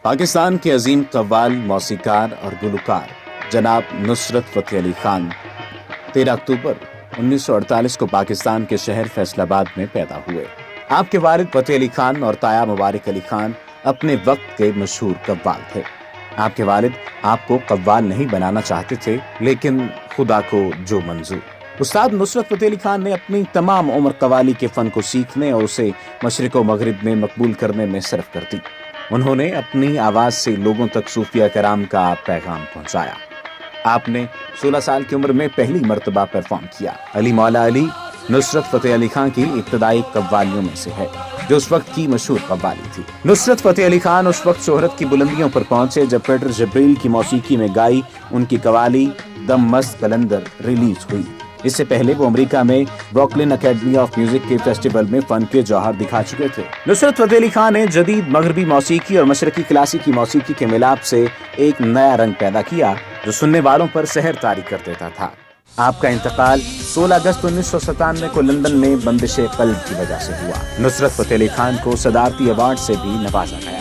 پاکستان کے عظیم قوال، موسیقار اور گلوکار جناب نصرت فتح علی خان 13 اکتوبر 1948 کو پاکستان کے شہر فیصل آباد میں پیدا ہوئے۔ آپ کے والد فتح علی خان اور تایا مبارک علی خان اپنے وقت کے مشہور قوال تھے۔ آپ کے والد آپ کو قوال نہیں بنانا چاہتے تھے، لیکن خدا کو جو منظور۔ استاد نصرت فتح علی خان نے اپنی تمام عمر قوالی کے فن کو سیکھنے اور اسے مشرق و مغرب میں مقبول کرنے میں صرف کر دی۔ انہوں نے اپنی آواز سے لوگوں تک صوفیہ کرام کا پیغام پہنچایا۔ آپ نے 16 سال کی عمر میں پہلی مرتبہ پرفارم کیا۔ علی مولا علی نصرت فتح علی خان کی ابتدائی قوالیوں میں سے ہے، جو اس وقت کی مشہور قوالی تھی۔ نصرت فتح علی خان اس وقت شہرت کی بلندیوں پر پہنچے جب پیٹر جبریل کی موسیقی میں گائی ان کی قوالی دم مست قلندر ریلیز ہوئی۔ اس سے پہلے وہ امریکہ میں بروکلن اکیڈمی آف میوزک کے فیسٹیول میں فن کے جوہر دکھا چکے تھے۔ نصرت فتح علی خان نے جدید مغربی موسیقی اور مشرقی کلاسیکی موسیقی کے ملاپ سے ایک نیا رنگ پیدا کیا جو سننے والوں پر سحر طاری کر دیتا تھا۔ آپ کا انتقال 16 اگست 1997 کو لندن میں بندش قلب کی وجہ سے ہوا۔ نصرت فتح علی خان کو صدارتی ایوارڈ سے بھی نوازا گیا۔